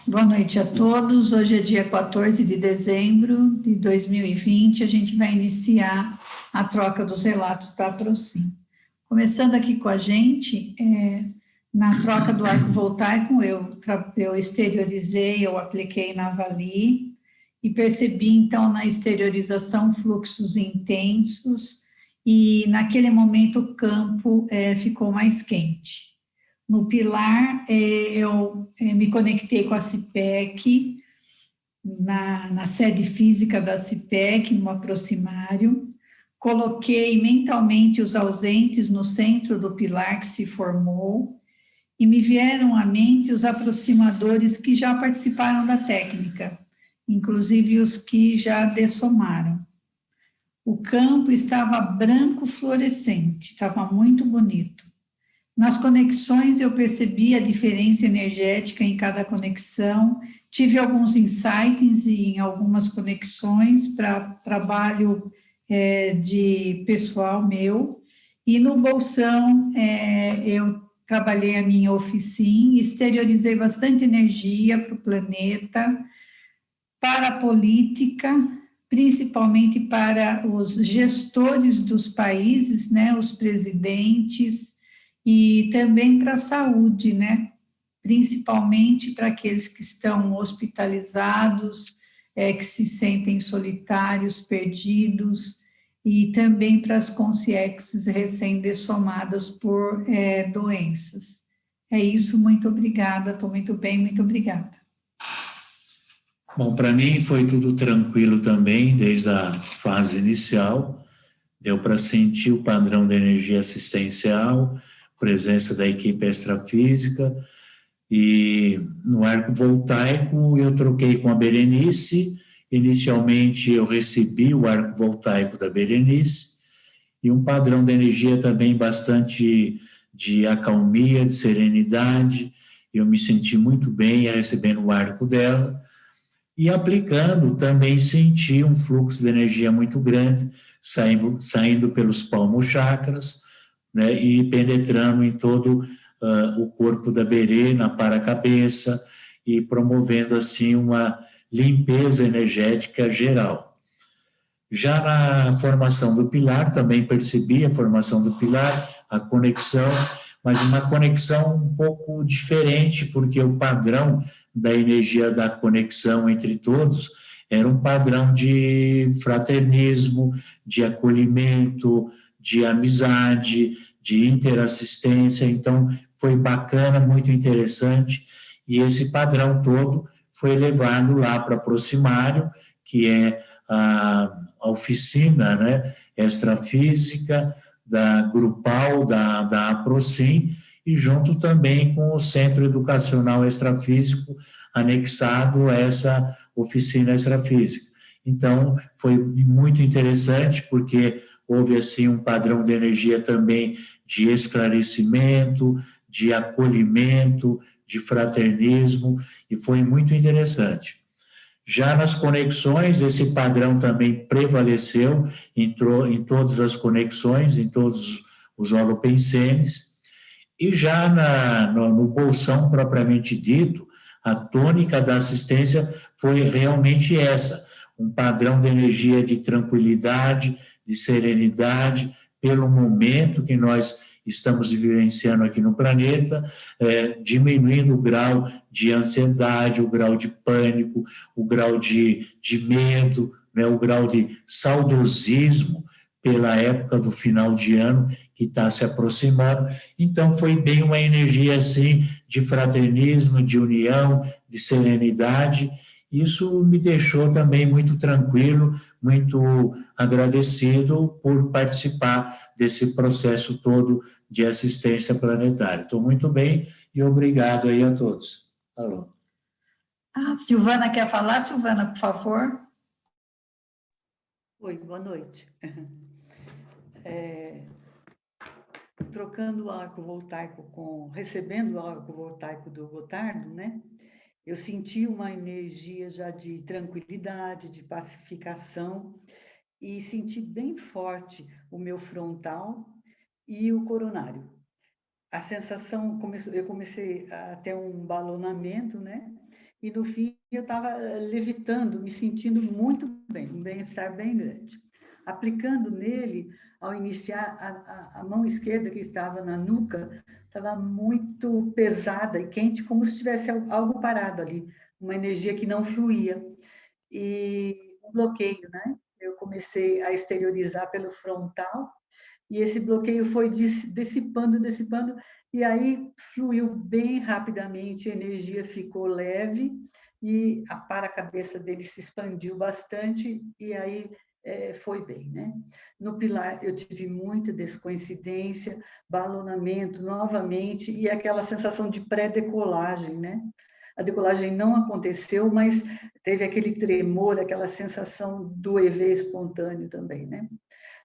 Boa noite a todos. Hoje é dia 14 de dezembro de 2020. A gente vai iniciar a troca dos relatos da Procim. Começando aqui com a gente, na troca do arco voltaico, eu exteriorizei, eu apliquei na Vali e percebi, então, na exteriorização fluxos intensos e, naquele momento, o campo ficou mais quente. No Pilar, eu me conectei com a CIPEC, na sede física da CIPEC, no aproximário, coloquei mentalmente os ausentes no centro do pilar que se formou, e me vieram à mente os aproximadores que já participaram da técnica, inclusive os que já dessomaram. O campo estava branco fluorescente, estava muito bonito. Nas conexões, eu percebi a diferença energética em cada conexão, tive alguns insights em algumas conexões para trabalho de pessoal meu, e no bolsão eu trabalhei a minha oficina, exteriorizei bastante energia para o planeta, para a política, principalmente para os gestores dos países, né, os presidentes, e também para a saúde, né? Principalmente para aqueles que estão hospitalizados, que se sentem solitários, perdidos, e também para as consciências recém-dessomadas por doenças. É isso, muito obrigada, estou muito bem, muito obrigada. Bom, para mim foi tudo tranquilo também, desde a fase inicial. Deu para sentir o padrão de energia assistencial, presença da equipe extrafísica, e no arco voltaico eu troquei com a Berenice. Inicialmente eu recebi o arco voltaico da Berenice, e um padrão de energia também bastante de acalmia, de serenidade. Eu me senti muito bem recebendo o arco dela, e aplicando também senti um fluxo de energia muito grande, saindo pelos palmos-chakras, né, e penetrando em todo o corpo da Berê, na para-cabeça, e promovendo, assim, uma limpeza energética geral. Já na formação do pilar, também percebi a formação do pilar, a conexão, mas uma conexão um pouco diferente, porque o padrão da energia da conexão entre todos era um padrão de fraternismo, de acolhimento, de amizade, de interassistência. Então, foi bacana, muito interessante, e esse padrão todo foi levado lá para Proximário, que é a oficina, né, extrafísica, da grupal, da APROCIM, e junto também com o Centro Educacional Extrafísico, anexado a essa oficina extrafísica. Então, foi muito interessante, porque houve, assim, um padrão de energia também de esclarecimento, de acolhimento, de fraternismo, e foi muito interessante. Já nas conexões, esse padrão também prevaleceu, entrou em todas as conexões, em todos os holopensenes, e já no bolsão propriamente dito, a tônica da assistência foi realmente essa, um padrão de energia de tranquilidade, de serenidade, pelo momento que nós estamos vivenciando aqui no planeta, diminuindo o grau de ansiedade, o grau de pânico, o grau de medo, né, o grau de saudosismo pela época do final de ano que está se aproximando. Então, foi bem uma energia, assim, de fraternismo, de união, de serenidade. Isso me deixou também muito tranquilo, muito agradecido por participar desse processo todo de assistência planetária. Estou muito bem e obrigado aí a todos. Alô. Silvana quer falar? Silvana, por favor. Oi, boa noite. Trocando o arco voltaico recebendo o arco voltaico do Gotardo, né? Eu senti uma energia já de tranquilidade, de pacificação, e senti bem forte o meu frontal e o coronário. A sensação, eu comecei a ter um balonamento, né? e no fim eu estava levitando, me sentindo muito bem, um bem-estar bem grande. Aplicando nele, ao iniciar, a mão esquerda que estava na nuca estava muito pesada e quente, como se tivesse algo parado ali, uma energia que não fluía. E um bloqueio, né? Eu comecei a exteriorizar pelo frontal, e esse bloqueio foi dissipando, dissipando, e aí fluiu bem rapidamente, a energia ficou leve, e a para-cabeça dele se expandiu bastante, e aí foi bem, né? No pilar eu tive muita descoincidência, balonamento novamente, e aquela sensação de pré-decolagem, né? A decolagem não aconteceu, mas teve aquele tremor, aquela sensação do EV espontâneo também, né?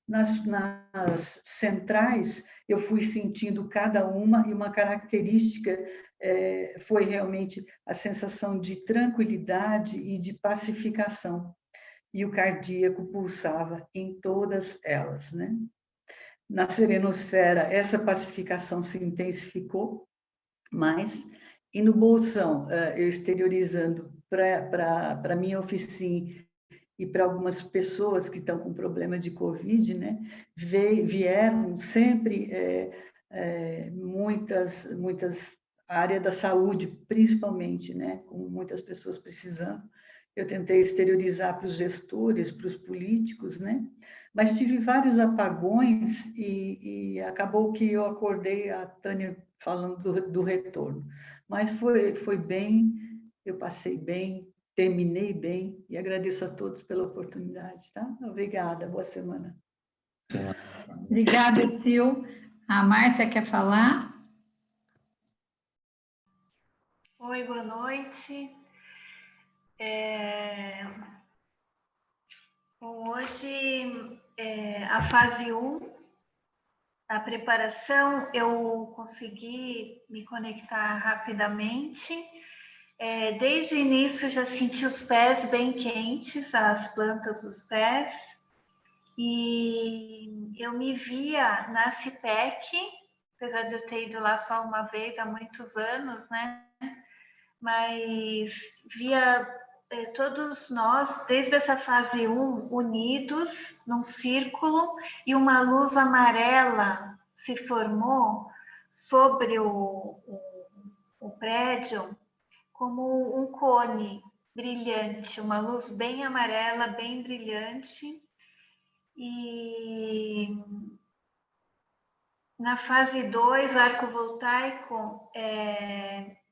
Nas centrais, eu fui sentindo cada uma, e uma característica foi realmente a sensação de tranquilidade e de pacificação. E o cardíaco pulsava em todas elas, né? Na serenosfera, essa pacificação se intensificou mais, e no bolsão, eu exteriorizando para a minha oficina e para algumas pessoas que estão com problema de Covid, né, vieram sempre muitas área da saúde, principalmente, né, com muitas pessoas precisando. Eu tentei exteriorizar para os gestores, para os políticos, né, mas tive vários apagões e acabou que eu acordei, a Tânia falando do retorno. Mas foi bem, eu passei bem, terminei bem, e agradeço a todos pela oportunidade, tá? Obrigada, boa semana. Obrigada, Sil. A Márcia quer falar? Oi, boa noite. Bom, hoje, a fase 1, a preparação, eu consegui me conectar rapidamente. Desde o início já senti os pés bem quentes, as plantas dos pés, e eu me via na CIPEC, apesar de eu ter ido lá só uma vez há muitos anos, né? Mas via todos nós, desde essa fase 1, unidos num círculo, e uma luz amarela se formou sobre o prédio, como um cone brilhante, uma luz bem amarela, bem brilhante. E na fase 2, o arco voltaico,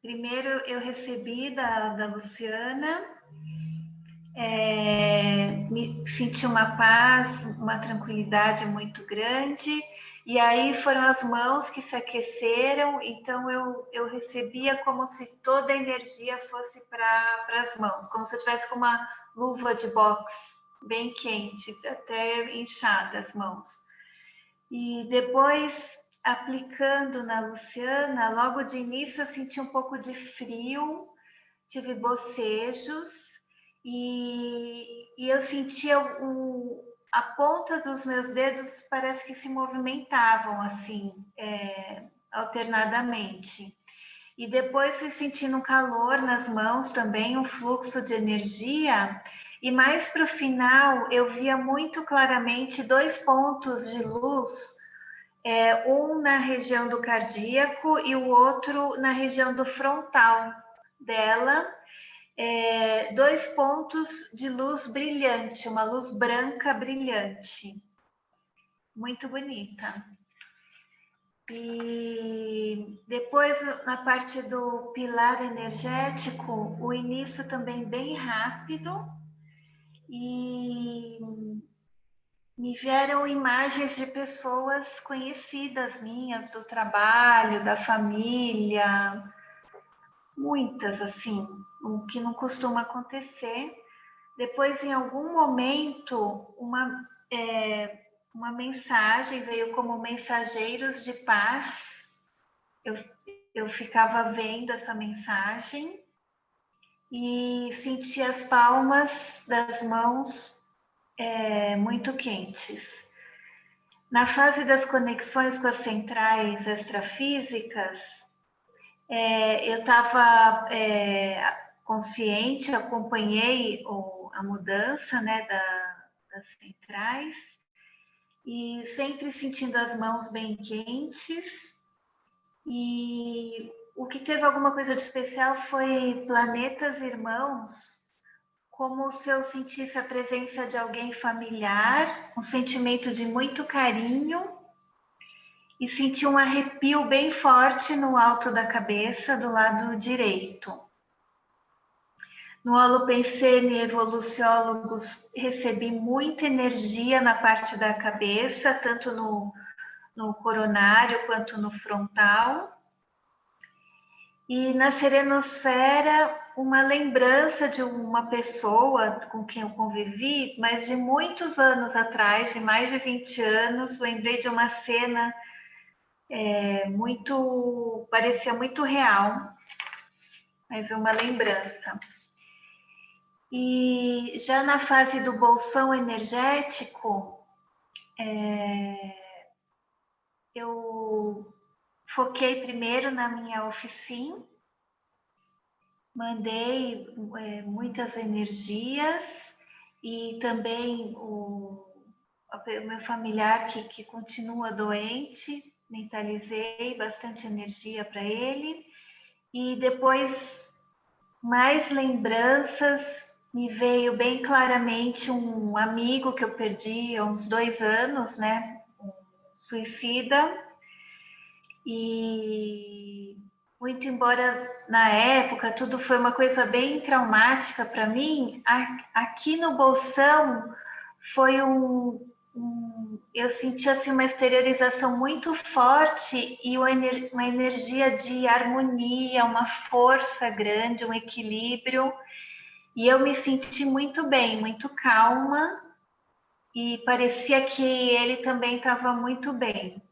primeiro eu recebi da Luciana, senti uma paz, uma tranquilidade muito grande, e aí foram as mãos que se aqueceram, então eu recebia como se toda a energia fosse para as mãos, como se eu tivesse com uma luva de boxe bem quente, até inchada as mãos. E depois, aplicando na Luciana, logo de início eu senti um pouco de frio, tive bocejos, e eu sentia a ponta dos meus dedos, parece que se movimentavam assim, alternadamente. E depois fui sentindo um calor nas mãos também, um fluxo de energia. E mais para o final, eu via muito claramente 2 pontos de luz, um na região do cardíaco e o outro na região do frontal dela. 2 pontos de luz brilhante, uma luz branca brilhante, muito bonita. E depois, na parte do pilar energético, o início também bem rápido, e me vieram imagens de pessoas conhecidas minhas, do trabalho, da família, muitas assim, o que não costuma acontecer. Depois, em algum momento, uma mensagem veio como mensageiros de paz. Eu ficava vendo essa mensagem e sentia as palmas das mãos muito quentes. Na fase das conexões com as centrais extrafísicas, eu estava consciente, acompanhei a mudança, né, das centrais, e sempre sentindo as mãos bem quentes. E o que teve alguma coisa de especial foi planetas irmãos, como se eu sentisse a presença de alguém familiar, um sentimento de muito carinho, e senti um arrepio bem forte no alto da cabeça, do lado direito. No Holopensene Evoluciólogos, recebi muita energia na parte da cabeça, tanto no coronário quanto no frontal. E na Serenosfera, uma lembrança de uma pessoa com quem eu convivi, mas de muitos anos atrás, de mais de 20 anos, lembrei de uma cena parecia muito real, mas uma lembrança. E já na fase do bolsão energético, eu foquei primeiro na minha oficina, mandei muitas energias, e também o meu familiar que continua doente, mentalizei bastante energia para ele, e depois mais lembranças. Me veio bem claramente um amigo que eu perdi há uns 2 anos, né? Um suicida. E muito embora na época tudo foi uma coisa bem traumática para mim, aqui no bolsão foi eu senti assim uma exteriorização muito forte e uma energia de harmonia, uma força grande, um equilíbrio. E eu me senti muito bem, muito calma, e parecia que ele também estava muito bem.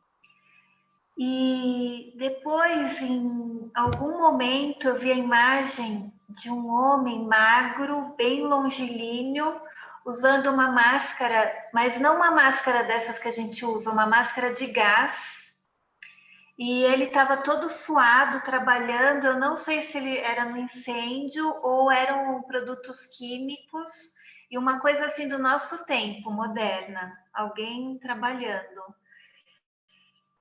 E depois, em algum momento, eu vi a imagem de um homem magro, bem longilíneo, usando uma máscara, mas não uma máscara dessas que a gente usa, uma máscara de gás. E ele estava todo suado, trabalhando. Eu não sei se ele era no incêndio ou eram produtos químicos, e uma coisa assim do nosso tempo, moderna, alguém trabalhando.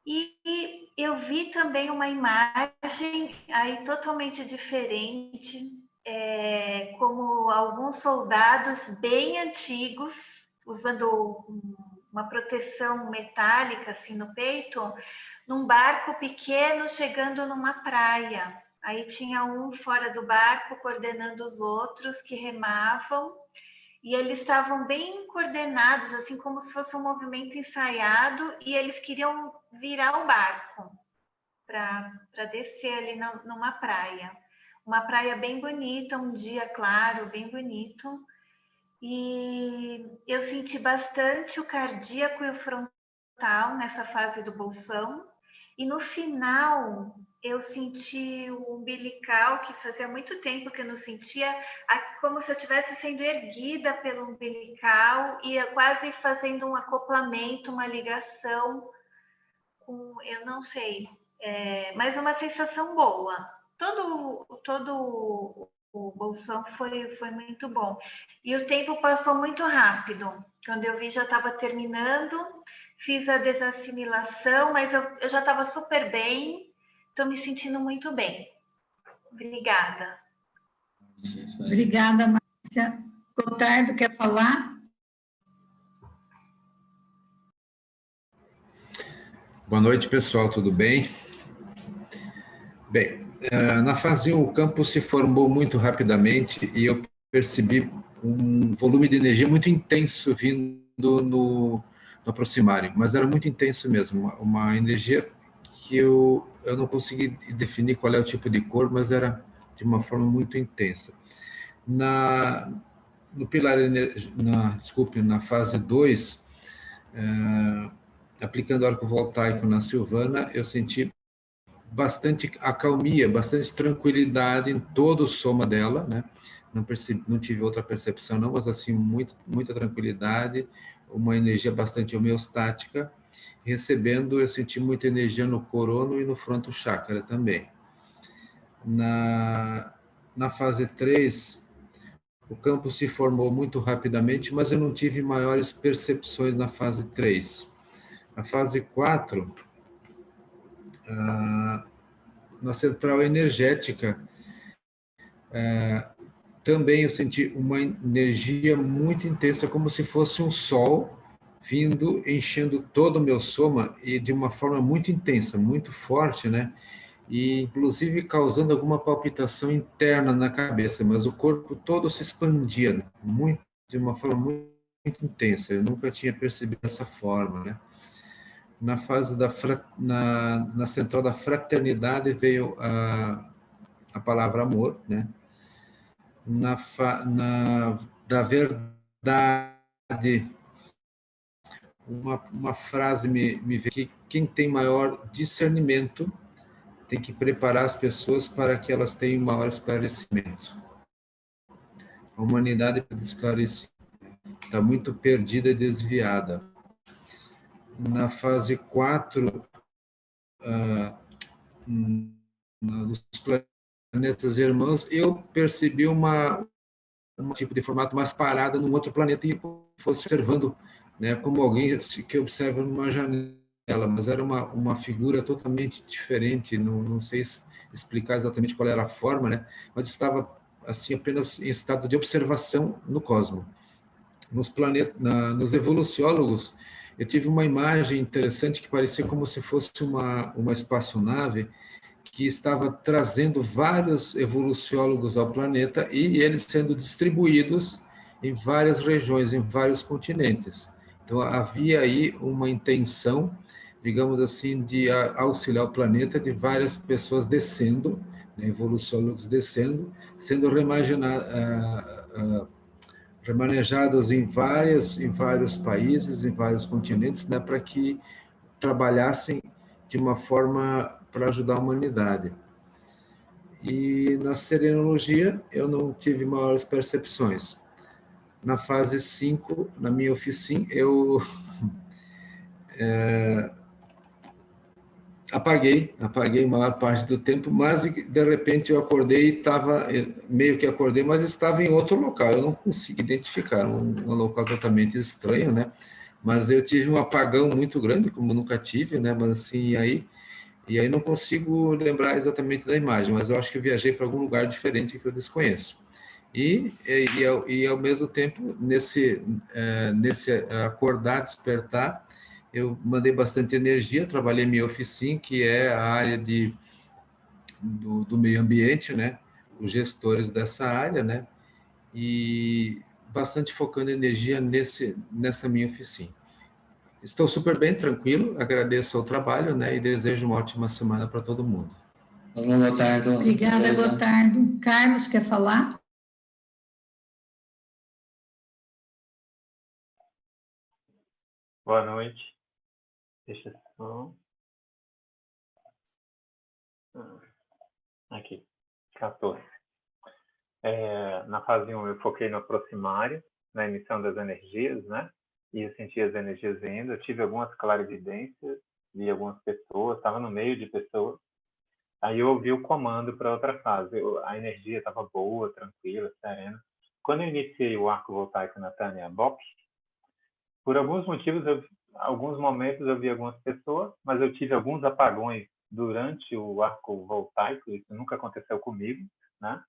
E eu vi também uma imagem aí totalmente diferente, como alguns soldados bem antigos, usando uma proteção metálica assim no peito, num barco pequeno chegando numa praia. Aí tinha um fora do barco coordenando os outros que remavam, e eles estavam bem coordenados, assim como se fosse um movimento ensaiado, e eles queriam virar o barco para descer ali numa praia. Uma praia bem bonita, um dia claro, bem bonito. E eu senti bastante o cardíaco e o frontal nessa fase do bolsão. E no final, eu senti o umbilical, que fazia muito tempo que eu não sentia, como se eu estivesse sendo erguida pelo umbilical e quase fazendo um acoplamento, uma ligação com, eu não sei, mas uma sensação boa. Todo o bolsão foi muito bom. E o tempo passou muito rápido. Quando eu vi, já estava terminando. Fiz a desassimilação, mas eu já estava super bem. Estou me sentindo muito bem. Obrigada. Obrigada, Márcia. Gotardo, quer falar? Boa noite, pessoal, tudo bem? Bem, na fase 1, o campo se formou muito rapidamente e eu percebi um volume de energia muito intenso vindo no aproximário, mas era muito intenso mesmo, uma energia que eu não consegui definir qual é o tipo de cor, mas era de uma forma muito intensa. No pilar, na fase 2, aplicando arco voltaico na Silvana, eu senti bastante acalmia, bastante tranquilidade em todo o soma dela, né? Não tive outra percepção não, mas assim, muita tranquilidade, uma energia bastante homeostática. Recebendo, eu senti muita energia no corono e no fronto chakra também. na fase 3, o campo se formou muito rapidamente, mas eu não tive maiores percepções na fase 3. Na fase 4, na central energética, também eu senti uma energia muito intensa, como se fosse um sol vindo, enchendo todo o meu soma, e de uma forma muito intensa, muito forte, né? E inclusive causando alguma palpitação interna na cabeça, mas o corpo todo se expandia muito, de uma forma muito, muito intensa. Eu nunca tinha percebido dessa forma, né? Na fase na central da fraternidade veio a palavra amor, né? Da verdade, uma frase me veio que quem tem maior discernimento tem que preparar as pessoas para que elas tenham maior esclarecimento. A humanidade está muito perdida e desviada. Na fase 4, dos planetas irmãos, eu percebi um tipo de formato mais parada num outro planeta e fosse observando, né, como alguém que observa numa janela, mas era uma figura totalmente diferente, não sei explicar exatamente qual era a forma, né, mas estava assim apenas em estado de observação no cosmos. Nos evoluciólogos, eu tive uma imagem interessante que parecia como se fosse uma espaçonave que estava trazendo vários evoluciólogos ao planeta e eles sendo distribuídos em várias regiões, em vários continentes. Então, havia aí uma intenção, digamos assim, de auxiliar o planeta, de várias pessoas descendo, né, evoluciólogos descendo, sendo remanejados em vários países, em vários continentes, né, para que trabalhassem de uma forma para ajudar a humanidade. E na serenologia, eu não tive maiores percepções. Na fase 5, na minha oficina, eu apaguei a maior parte do tempo, mas de repente eu acordei e estava, meio que acordei, mas estava em outro local, eu não consigo identificar, um local totalmente estranho, né? Mas eu tive um apagão muito grande, como nunca tive, né? Mas assim, e aí não consigo lembrar exatamente da imagem, mas eu acho que eu viajei para algum lugar diferente que eu desconheço. E ao mesmo tempo, nesse acordar, despertar, eu mandei bastante energia, trabalhei minha oficina, que é a área do meio ambiente, né? Os gestores dessa área, né? E bastante focando energia nessa minha oficina. Estou super bem, tranquilo, agradeço o trabalho, né? E desejo uma ótima semana para todo mundo. Boa tarde. Obrigada, Gotardo. Carlos, quer falar? Boa noite. Deixa eu só... Aqui, 14. Na fase 1, eu foquei no proximário, na emissão das energias, né? E eu senti as energias vindo. Eu tive algumas clarividências, vi algumas pessoas, estava no meio de pessoas. Aí eu ouvi o comando para outra fase. A energia estava boa, tranquila, serena. Quando eu iniciei o arco voltaico na Tânia Bock, por alguns motivos, alguns momentos eu vi algumas pessoas, mas eu tive alguns apagões durante o arco voltaico, isso nunca aconteceu comigo, né?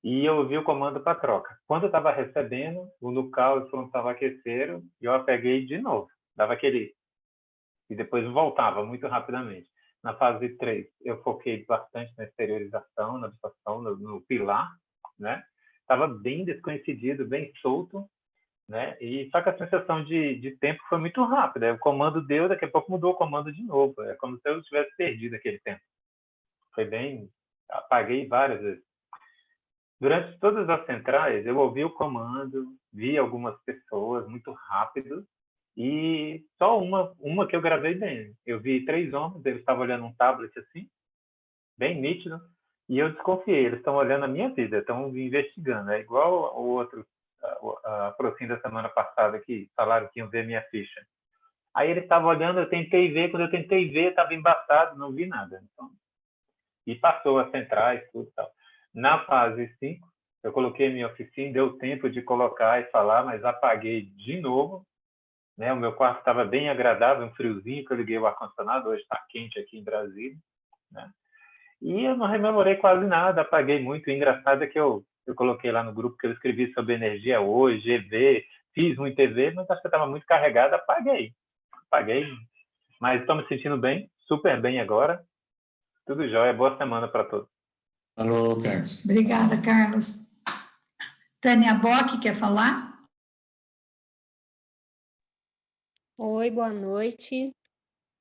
E eu ouvi o comando para troca. Quando eu estava recebendo, o local estava aquecendo e eu apeguei de novo. Dava aquele... E depois voltava muito rapidamente. Na fase 3, eu foquei bastante na exteriorização, na absorção, no pilar, né? Estava bem desconhecido, bem solto, né? E só que a sensação de tempo foi muito rápida. O comando deu, daqui a pouco mudou o comando de novo. É como se eu tivesse perdido aquele tempo. Foi bem... Apaguei várias vezes. Durante todas as centrais, eu ouvi o comando, vi algumas pessoas muito rápido e só uma que eu gravei bem. Eu vi 3 homens, eles estavam olhando um tablet assim, bem nítido, e eu desconfiei, eles estão olhando a minha vida, estão investigando. É igual o outro, a Procin da semana passada, que falaram que iam ver minha ficha. Aí eles estavam olhando, eu tentei ver, quando eu tentei ver, estava embaçado, não vi nada. Então, e passou as centrais, tudo e tal. Na fase 5, eu coloquei minha oficina, deu tempo de colocar e falar, mas apaguei de novo, né? O meu quarto estava bem agradável, um friozinho, que eu liguei o ar-condicionado, hoje está quente aqui em Brasília, né? E eu não rememorei quase nada, apaguei muito. O engraçado é que eu coloquei lá no grupo que eu escrevi sobre energia hoje, EV, fiz muito EV, mas acho que eu estava muito carregado, apaguei. Mas estou me sentindo bem, super bem agora. Tudo jóia, boa semana para todos. Falou, Carlos. Obrigada, Carlos. Tânia Bock, quer falar? Oi, boa noite.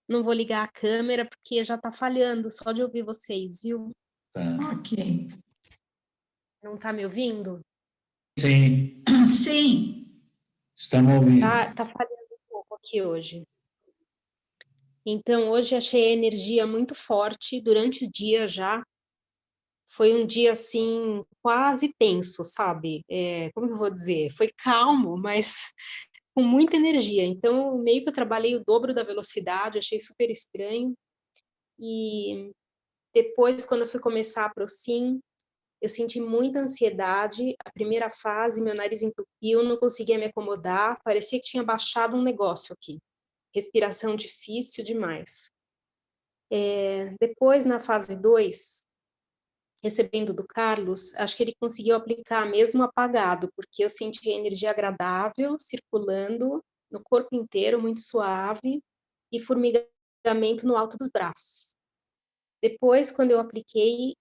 Não vou ligar a câmera porque já está falhando só de ouvir vocês, viu? Tá. Ok. Não está me ouvindo? Sim, Sim. estamos ouvindo. Tá falhando um pouco aqui hoje. Então, hoje achei a energia muito forte durante o dia já. Foi um dia, assim, quase tenso, sabe? Como que eu vou dizer? Foi calmo, mas com muita energia. Então, meio que eu trabalhei o dobro da velocidade, achei super estranho. E depois, quando eu fui começar a ProSim, eu senti muita ansiedade. A primeira fase, meu nariz entupiu, não conseguia me acomodar, parecia que tinha baixado um negócio aqui. Respiração difícil demais. Depois, na fase 2, recebendo do Carlos, acho que ele conseguiu aplicar mesmo apagado, porque eu senti a energia agradável circulando no corpo inteiro, muito suave, e formigamento no alto dos braços. Depois, quando eu apliquei,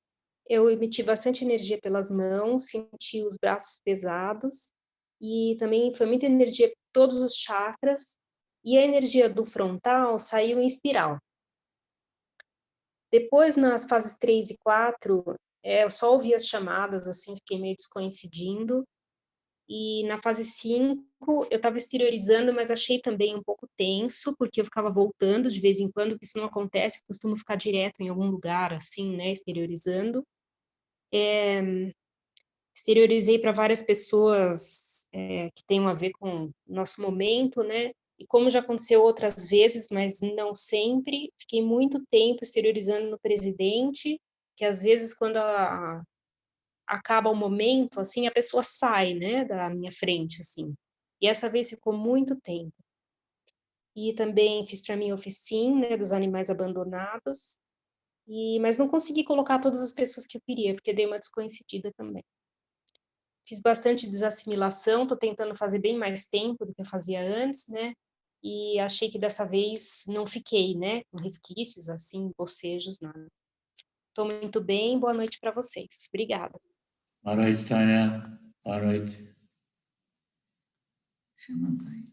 eu emiti bastante energia pelas mãos, senti os braços pesados, e também foi muita energia por todos os chakras, e a energia do frontal saiu em espiral. Depois, nas fases 3 e 4, eu só ouvi as chamadas, assim, fiquei meio descoincidindo. E na fase 5, eu estava exteriorizando, mas achei também um pouco tenso, porque eu ficava voltando de vez em quando, que isso não acontece, eu costumo ficar direto em algum lugar, assim, né, exteriorizando. Exteriorizei para várias pessoas que tenham a ver com o nosso momento, né? E como já aconteceu outras vezes, mas não sempre, fiquei muito tempo exteriorizando no presidente, que às vezes quando acaba o momento, assim, a pessoa sai, né, da minha frente, assim. E essa vez ficou muito tempo. E também fiz para mim oficina, né, dos animais abandonados, mas não consegui colocar todas as pessoas que eu queria, porque dei uma desconhecida também. Fiz bastante desassimilação, estou tentando fazer bem mais tempo do que eu fazia antes, né? E achei que dessa vez não fiquei, né? Com resquícios, assim, bocejos, nada. Estou muito bem, boa noite para vocês. Obrigada. Boa noite, Tânia. Boa noite. Chama Zaide.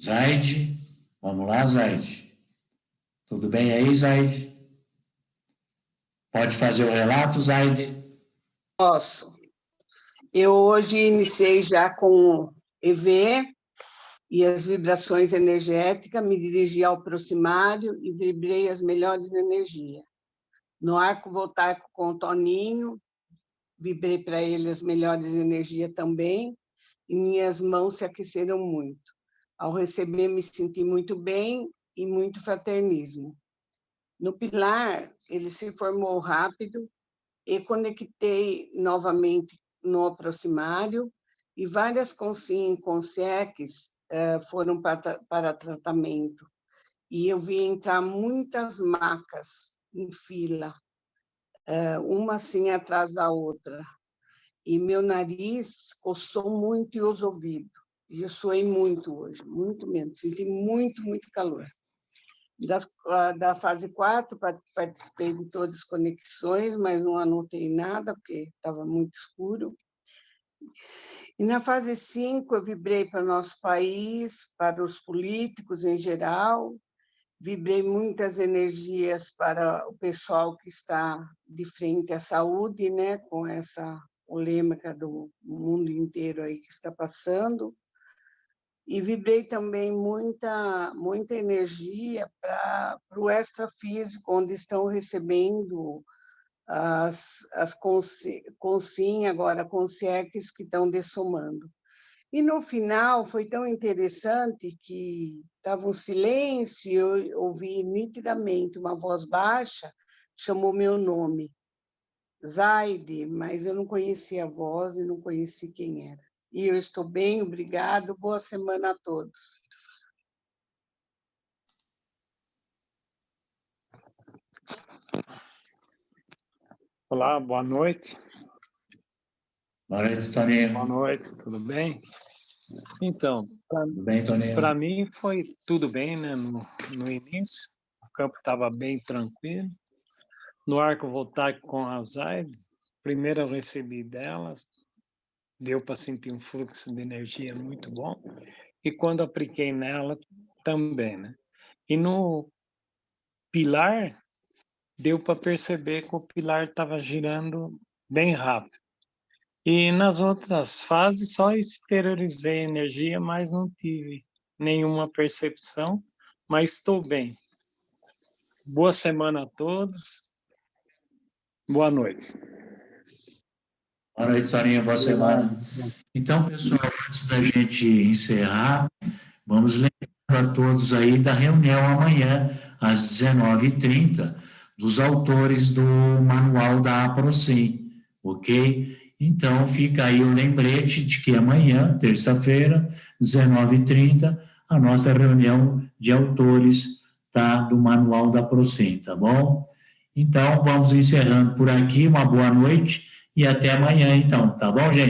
Zaide, vamos lá, Zaide. Tudo bem aí, Zaide? Pode fazer o relato, Zaide? Posso. Eu hoje iniciei já com EV e as vibrações energéticas, me dirigi ao proximário e vibrei as melhores energias. No arco voltaico com o Toninho, vibrei para ele as melhores energias também, e minhas mãos se aqueceram muito. Ao receber, me senti muito bem e muito fraternismo. No pilar, ele se formou rápido e conectei novamente no aproximário e várias consciências foram para tratamento. E eu vi entrar muitas macas em fila, uma assim atrás da outra. E meu nariz coçou muito e os ouvidos. E eu suei muito hoje, muito mesmo. Senti muito, muito calor. Da fase 4, participei de todas as conexões, mas não anotei nada, porque estava muito escuro. E na fase 5, eu vibrei para o nosso país, para os políticos em geral, vibrei muitas energias para o pessoal que está de frente à saúde, né, com essa polêmica do mundo inteiro aí que está passando. E vibrei também muita energia para o extrafísico, onde estão recebendo as agora consciências que estão dessomando. E no final foi tão interessante que estava um silêncio, eu ouvi nitidamente uma voz baixa, chamou meu nome. Zaide, mas eu não conhecia a voz e não conheci quem era. E eu estou bem, obrigado. Boa semana a todos. Olá, boa noite. Boa noite, Toninho. Boa noite, tudo bem? Então, Tudo bem, Toninho? para mim foi tudo bem, né? No início, o campo estava bem tranquilo. No arco voltaico com a Zaide, primeiro eu recebi dela, deu para sentir um fluxo de energia muito bom. E quando apliquei nela, também, né? E no pilar, deu para perceber que o pilar estava girando bem rápido. E nas outras fases só exteriorizei energia, mas não tive nenhuma percepção, mas estou bem. Boa semana a todos. Boa noite. Boa noite, Toninho. Boa semana. Então, pessoal, antes da gente encerrar, vamos lembrar a todos aí da reunião amanhã, às 19h30, dos autores do manual da APROCIM, ok? Então, fica aí o lembrete de que amanhã, terça-feira, 19h30, a nossa reunião de autores, tá, do manual da APROCIM, tá bom? Então, vamos encerrando por aqui. Uma boa noite e até amanhã, então, tá bom, gente?